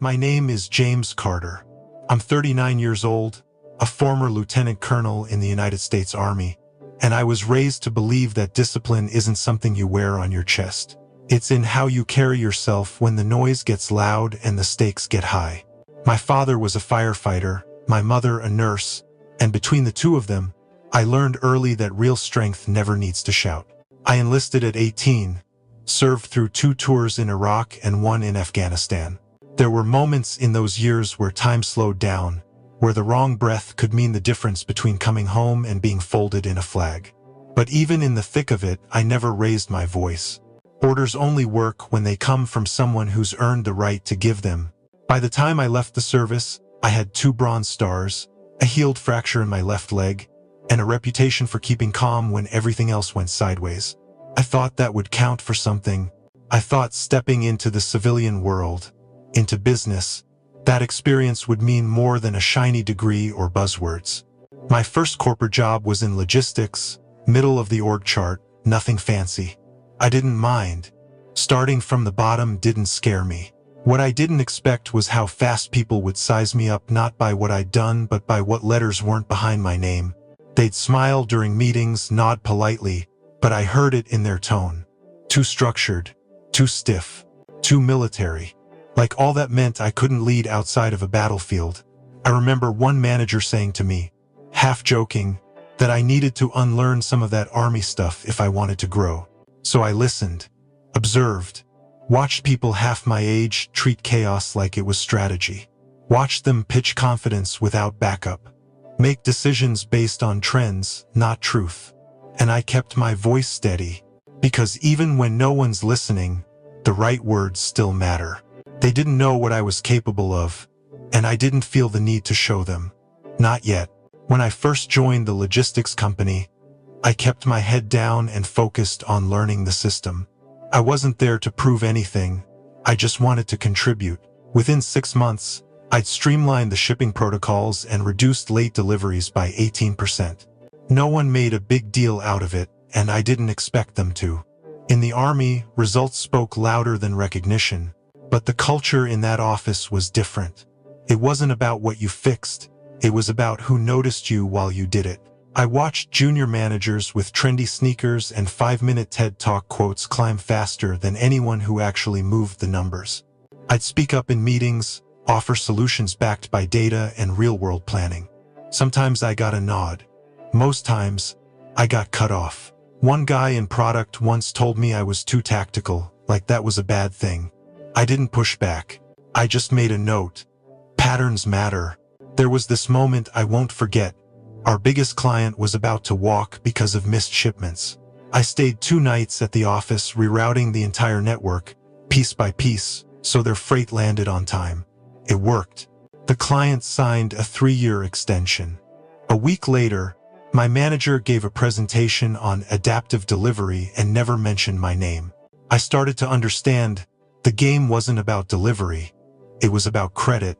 My name is James Carter. I'm 39 years old, a former lieutenant colonel in the United States Army, and I was raised to believe that discipline isn't something you wear on your chest. It's in how you carry yourself when the noise gets loud and the stakes get high. My father was a firefighter, my mother a nurse, and between the two of them, I learned early that real strength never needs to shout. I enlisted at 18, served through 2 tours in Iraq and 1 in Afghanistan. There were moments in those years where time slowed down, where the wrong breath could mean the difference between coming home and being folded in a flag. But even in the thick of it, I never raised my voice. Orders only work when they come from someone who's earned the right to give them. By the time I left the service, I had 2 Bronze Stars, a healed fracture in my left leg, and a reputation for keeping calm when everything else went sideways. I thought that would count for something. I thought stepping into the civilian world, into business, that experience would mean more than a shiny degree or buzzwords. My first corporate job was in logistics, middle of the org chart, nothing fancy. I didn't mind. Starting from the bottom didn't scare me. What I didn't expect was how fast people would size me up, not by what I'd done but by what letters weren't behind my name. They'd smile during meetings, nod politely, but I heard it in their tone. Too structured, too stiff, too military. Like all that meant I couldn't lead outside of a battlefield. I remember one manager saying to me, half joking, that I needed to unlearn some of that army stuff if I wanted to grow. So I listened, observed, watched people half my age treat chaos like it was strategy. Watched them pitch confidence without backup. Make decisions based on trends, not truth. And I kept my voice steady, because even when no one's listening, the right words still matter. They didn't know what I was capable of, and I didn't feel the need to show them. Not yet. When I first joined the logistics company, I kept my head down and focused on learning the system. I wasn't there to prove anything, I just wanted to contribute. Within 6 months, I'd streamlined the shipping protocols and reduced late deliveries by 18%. No one made a big deal out of it, and I didn't expect them to. In the Army, results spoke louder than recognition, but the culture in that office was different. It wasn't about what you fixed, it was about who noticed you while you did it. I watched junior managers with trendy sneakers and 5-minute TED Talk quotes climb faster than anyone who actually moved the numbers. I'd speak up in meetings, offer solutions backed by data and real-world planning. Sometimes I got a nod. Most times, I got cut off. One guy in product once told me I was too tactical, like that was a bad thing. I didn't push back. I just made a note. Patterns matter. There was this moment I won't forget. Our biggest client was about to walk because of missed shipments. I stayed 2 nights at the office rerouting the entire network, piece by piece, so their freight landed on time. It worked. The client signed a 3-year extension. A week later, my manager gave a presentation on adaptive delivery and never mentioned my name. I started to understand the game wasn't about delivery. It was about credit,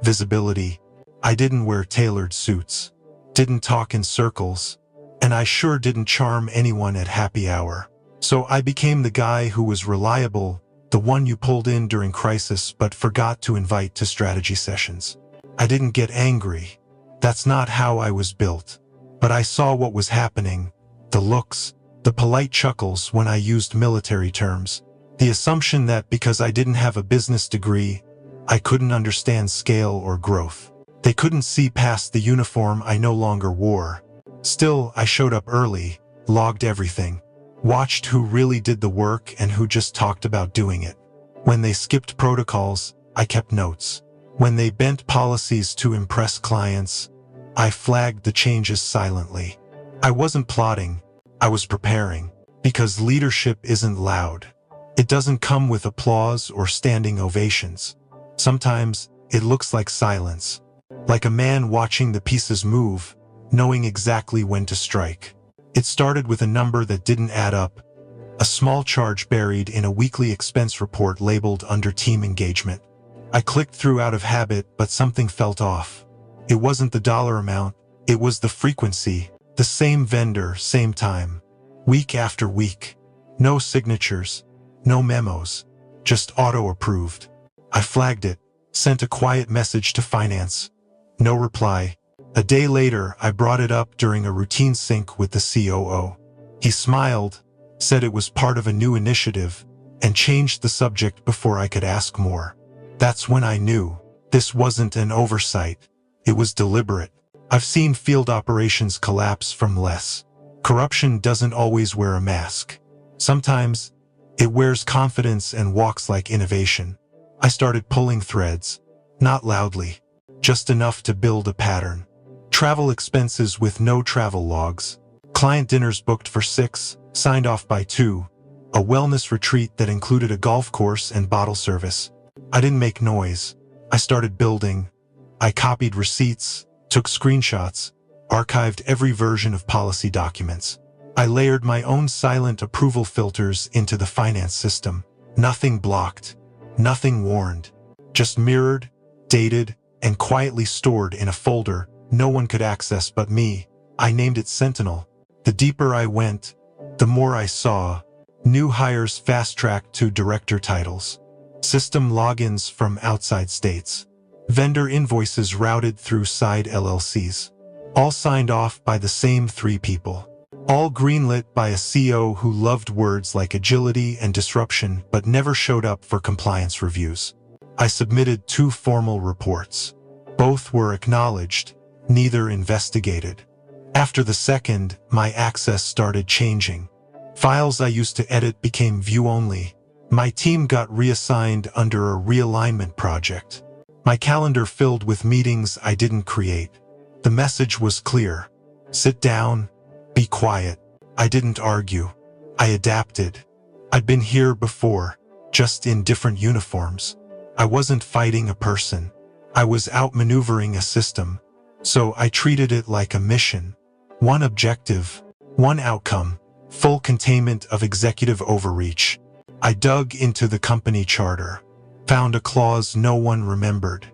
visibility. I didn't wear tailored suits, didn't talk in circles, and I sure didn't charm anyone at happy hour. So I became the guy who was reliable, the one you pulled in during crisis but forgot to invite to strategy sessions. I didn't get angry. That's not how I was built. But I saw what was happening, the looks, the polite chuckles when I used military terms, the assumption that because I didn't have a business degree, I couldn't understand scale or growth. They couldn't see past the uniform I no longer wore. Still, I showed up early, logged everything, watched who really did the work and who just talked about doing it. When they skipped protocols, I kept notes. When they bent policies to impress clients, I flagged the changes silently. I wasn't plotting, I was preparing. Because leadership isn't loud. It doesn't come with applause or standing ovations. Sometimes, it looks like silence. Like a man watching the pieces move, knowing exactly when to strike. It started with a number that didn't add up. A small charge buried in a weekly expense report labeled under team engagement. I clicked through out of habit, but something felt off. It wasn't the dollar amount, it was the frequency. The same vendor, same time. Week after week. No signatures, no memos, just auto-approved. I flagged it, Sent a quiet message to finance. No reply. A day later, I brought it up during a routine sync with the COO. He smiled, said it was part of a new initiative, and changed the subject before I could ask more. That's when I knew this wasn't an oversight. It was deliberate. I've seen field operations collapse from less. Corruption doesn't always wear a mask. Sometimes, it wears confidence and walks like innovation. I started pulling threads. Not loudly. Just enough to build a pattern. Travel expenses with no travel logs. Client dinners booked for 6, signed off by 2. A wellness retreat that included a golf course and bottle service. I didn't make noise. I started building. I copied receipts, took screenshots, archived every version of policy documents. I layered my own silent approval filters into the finance system. Nothing blocked, nothing warned, just mirrored, dated, and quietly stored in a folder no one could access but me. I named it Sentinel. The deeper I went, the more I saw. New hires fast-tracked to director titles. System logins from outside states. Vendor invoices routed through side LLCs. All signed off by the same 3 people. All greenlit by a CEO who loved words like agility and disruption but never showed up for compliance reviews. I submitted 2 formal reports. Both were acknowledged, neither investigated. After the second, my access started changing. Files I used to edit became view-only. My team got reassigned under a realignment project. My calendar filled with meetings I didn't create. The message was clear. Sit down, be quiet. I didn't argue. I adapted. I'd been here before, just in different uniforms. I wasn't fighting a person. I was outmaneuvering a system. So I treated it like a mission. One objective, one outcome, full containment of executive overreach. I dug into the company charter, found a clause no one remembered.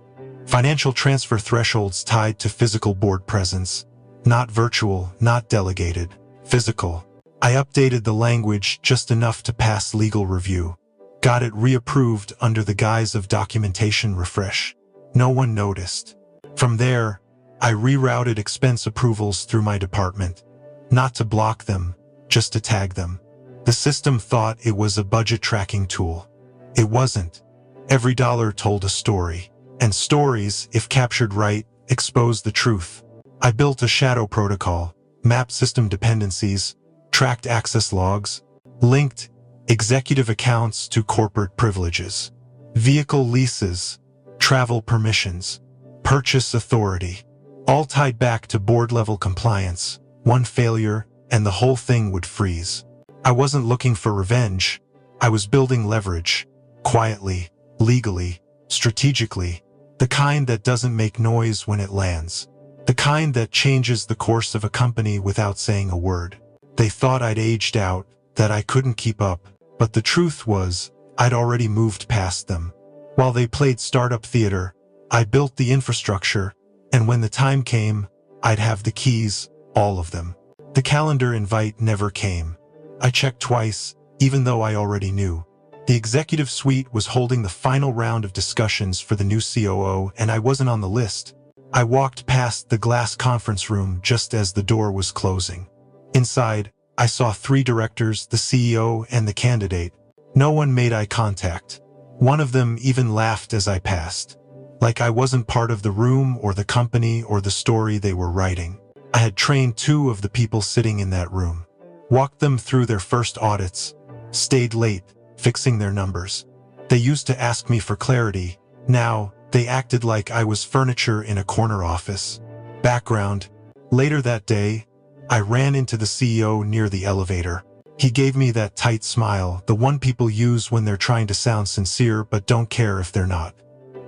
Financial transfer thresholds tied to physical board presence. Not virtual, not delegated, physical. I updated the language just enough to pass legal review. Got it reapproved under the guise of documentation refresh. No one noticed. From there, I rerouted expense approvals through my department. Not to block them, just to tag them. The system thought it was a budget tracking tool. It wasn't. Every dollar told a story. And stories, if captured right, expose the truth. I built a shadow protocol, mapped system dependencies, tracked access logs, linked executive accounts to corporate privileges, vehicle leases, travel permissions, purchase authority, all tied back to board-level compliance. One failure, and the whole thing would freeze. I wasn't looking for revenge. I was building leverage, quietly, legally, strategically, the kind that doesn't make noise when it lands. The kind that changes the course of a company without saying a word. They thought I'd aged out, that I couldn't keep up, but the truth was, I'd already moved past them. While they played startup theater, I built the infrastructure, and when the time came, I'd have the keys, all of them. The calendar invite never came. I checked twice, even though I already knew. The executive suite was holding the final round of discussions for the new COO, and I wasn't on the list. I walked past the glass conference room just as the door was closing. Inside, I saw 3 directors, the CEO and the candidate. No one made eye contact. One of them even laughed as I passed. Like I wasn't part of the room or the company or the story they were writing. I had trained 2 of the people sitting in that room. Walked them through their first audits. Stayed late, fixing their numbers. They used to ask me for clarity. Now, they acted like I was furniture in a corner office. Background. Later that day, I ran into the CEO near the elevator. He gave me that tight smile, the one people use when they're trying to sound sincere but don't care if they're not.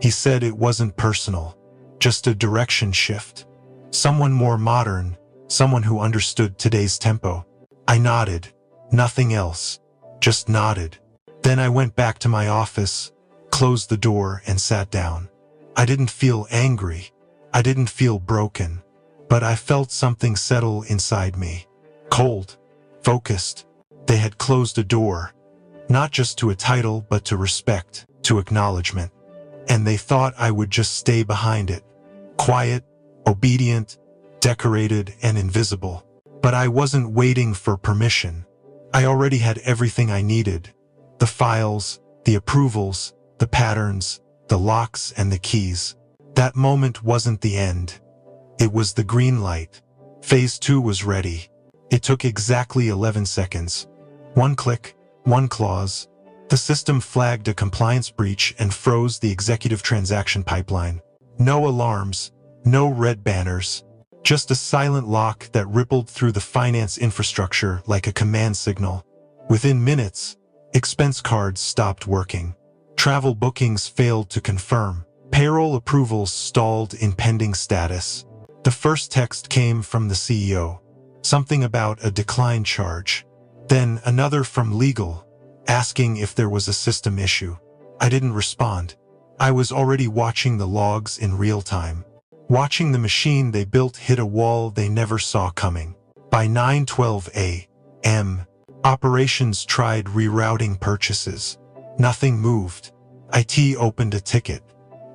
He said it wasn't personal, just a direction shift. Someone more modern, someone who understood today's tempo. I nodded. Nothing else. Just nodded. Then I went back to my office, closed the door, and sat down. I didn't feel angry. I didn't feel broken. But I felt something settle inside me. Cold. Focused. They had closed a door. Not just to a title, but to respect, to acknowledgement. and they thought I would just stay behind it. Quiet, obedient, decorated, and invisible. But I wasn't waiting for permission. I already had everything I needed. The files, the approvals, the patterns, the locks, and the keys. That moment wasn't the end. It was the green light. Phase 2 was ready. It took exactly 11 seconds. One click, one clause. The system flagged a compliance breach and froze the executive transaction pipeline. No alarms, no red banners. Just a silent lock that rippled through the finance infrastructure like a command signal. Within minutes, expense cards stopped working. Travel bookings failed to confirm. Payroll approvals stalled in pending status. The first text came from the CEO, something about a decline charge. Then another from legal, asking if there was a system issue. I didn't respond. I was already watching the logs in real time. Watching the machine they built hit a wall they never saw coming. By 9:12 a.m., operations tried rerouting purchases. Nothing moved. IT opened a ticket.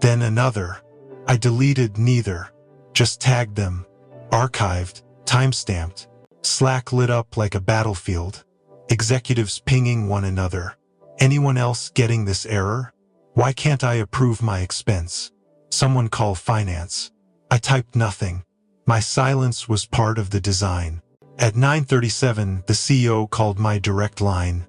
Then another. I deleted neither. Just tagged them. Archived. Timestamped. Slack lit up like a battlefield. Executives pinging one another. Anyone else getting this error? Why can't I approve my expense? Someone call finance. I typed nothing. My silence was part of the design. At 9:37, the CEO called my direct line.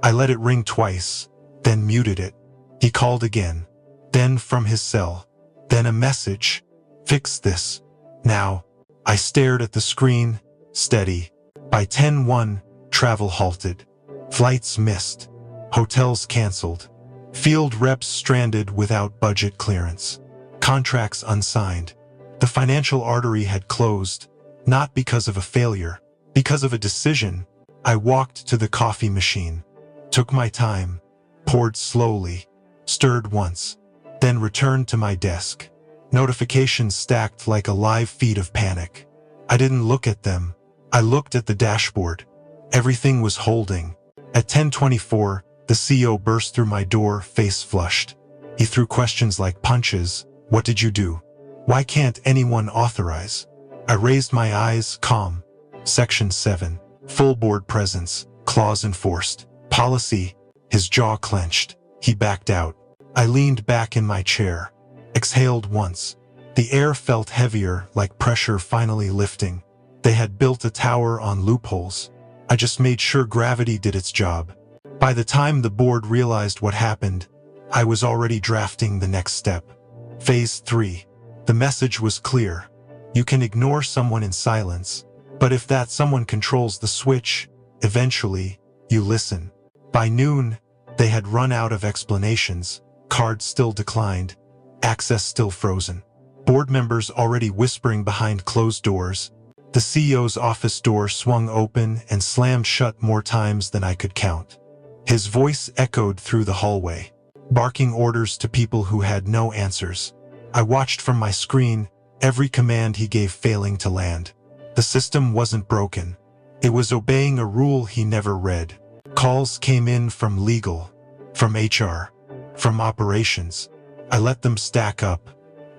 I let it ring twice, then muted it. He called again. Then from his cell. Then a message. Fix this. Now. I stared at the screen, steady. By 10:01, travel halted. Flights missed. Hotels canceled. Field reps stranded without budget clearance. Contracts unsigned. The financial artery had closed, not because of a failure, because of a decision. I walked to the coffee machine, took my time, poured slowly, stirred once, then returned to my desk. Notifications stacked like a live feed of panic. I didn't look at them. I looked at the dashboard. Everything was holding. At 10:24, the CEO burst through my door, face flushed. He threw questions like punches. What did you do? Why can't anyone authorize? I raised my eyes, calm. Section 7. Full board presence. Clause enforced. Policy. His jaw clenched. He backed out. I leaned back in my chair. Exhaled once. The air felt heavier, like pressure finally lifting. They had built a tower on loopholes. I just made sure gravity did its job. By the time the board realized what happened, I was already drafting the next step. Phase 3. The message was clear. You can ignore someone in silence, but if that someone controls the switch, eventually, you listen. By noon, they had run out of explanations. Cards still declined. Access still frozen. Board members already whispering behind closed doors. The CEO's office door swung open and slammed shut more times than I could count. His voice echoed through the hallway, barking orders to people who had no answers. I watched from my screen, every command he gave failing to land. The system wasn't broken. It was obeying a rule he never read. Calls came in from legal, from HR, from operations. I let them stack up.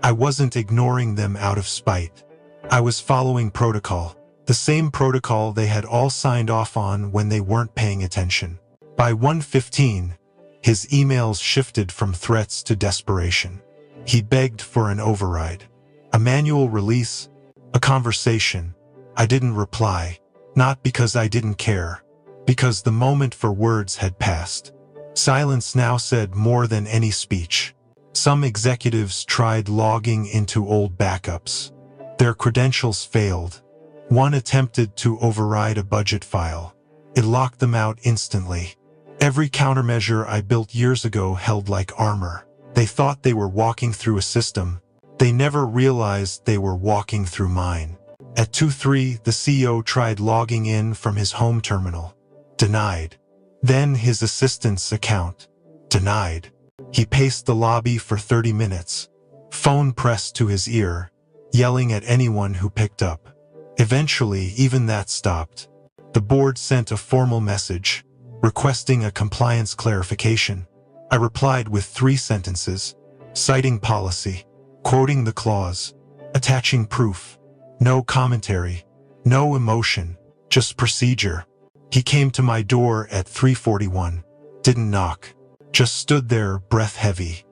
I wasn't ignoring them out of spite. I was following protocol, the same protocol they had all signed off on when they weren't paying attention. By 1:15, his emails shifted from threats to desperation. He begged for an override, a manual release, a conversation. I didn't reply, not because I didn't care, because the moment for words had passed. Silence now said more than any speech. Some executives tried logging into old backups. Their credentials failed. One attempted to override a budget file. It locked them out instantly. Every countermeasure I built years ago held like armor. They thought they were walking through a system. They never realized they were walking through mine. At 2:03, the CEO tried logging in from his home terminal. Denied. Then his assistant's account. Denied. He paced the lobby for 30 minutes. Phone pressed to his ear, yelling at anyone who picked up. Eventually, even that stopped. The board sent a formal message, requesting a compliance clarification. I replied with 3 sentences. citing policy, quoting the clause, attaching proof. No commentary, no emotion, just procedure. He came to my door at 3:41, didn't knock, just stood there, breath heavy.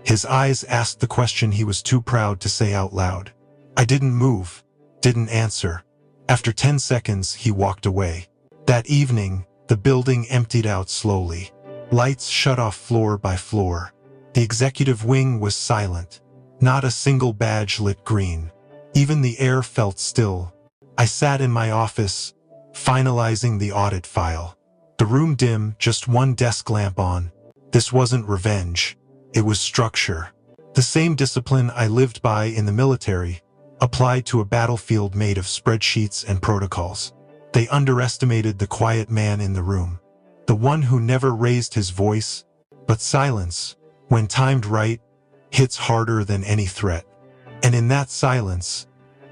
His eyes asked the question he was too proud to say out loud. I didn't move, didn't answer. After 10 seconds, he walked away. That evening, the building emptied out slowly. Lights shut off floor by floor. The executive wing was silent. Not a single badge lit green. Even the air felt still. I sat in my office, finalizing the audit file. The room dim, just one desk lamp on. This wasn't revenge. It was structure. The same discipline I lived by in the military, applied to a battlefield made of spreadsheets and protocols. They underestimated the quiet man in the room. The one who never raised his voice, but silence, when timed right, hits harder than any threat. And in that silence,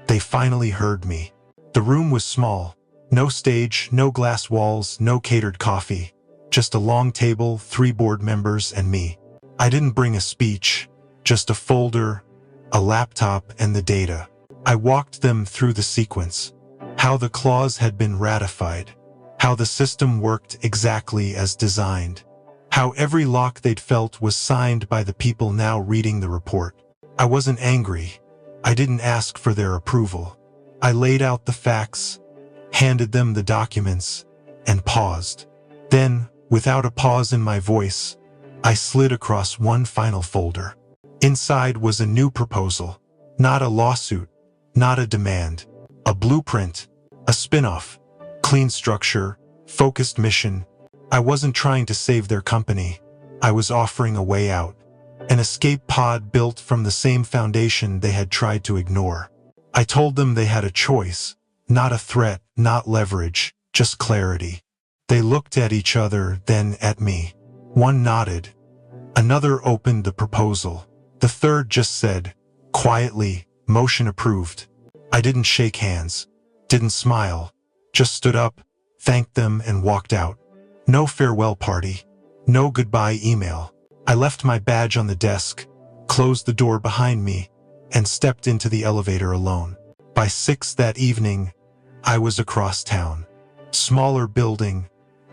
they finally heard me. The room was small. No stage, no glass walls, no catered coffee. Just a long table, 3 board members, and me. I didn't bring a speech, just a folder, a laptop, and the data. I walked them through the sequence. How the clause had been ratified. How the system worked exactly as designed. How every lock they'd felt was signed by the people now reading the report. I wasn't angry. I didn't ask for their approval. I laid out the facts, handed them the documents, and paused. Then, without a pause in my voice, I slid across one final folder. Inside was a new proposal. Not a lawsuit, not a demand. A blueprint, a spin-off, clean structure, focused mission. I wasn't trying to save their company. I was offering a way out. An escape pod built from the same foundation they had tried to ignore. I told them they had a choice, not a threat, not leverage, just clarity. They looked at each other, then at me. One nodded. Another opened the proposal. The third just said, quietly, motion approved. I didn't shake hands, didn't smile, just stood up, thanked them, and walked out. No farewell party, no goodbye email. I left my badge on the desk, closed the door behind me, and stepped into the elevator alone. By 6 that evening, I was across town. Smaller building,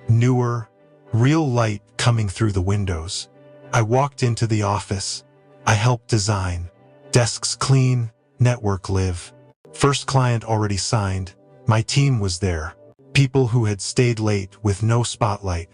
newer, real light coming through the windows. I walked into the office. I helped design. Desks clean, network live. First client already signed. My team was there. People who had stayed late with no spotlight.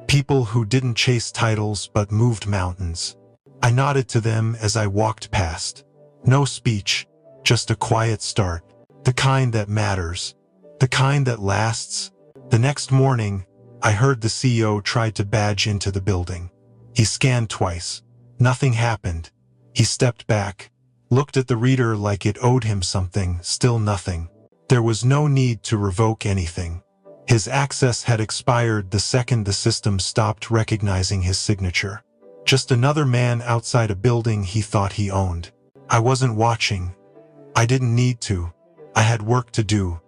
People who didn't chase titles but moved mountains. I nodded to them as I walked past. No speech, just a quiet start. The kind that matters. The kind that lasts. The next morning, I heard the CEO try to badge into the building. He scanned twice. Nothing happened. He stepped back, looked at the reader like it owed him something, still nothing. There was no need to revoke anything. His access had expired the second the system stopped recognizing his signature. Just another man outside a building he thought he owned. I wasn't watching. I didn't need to. I had work to do.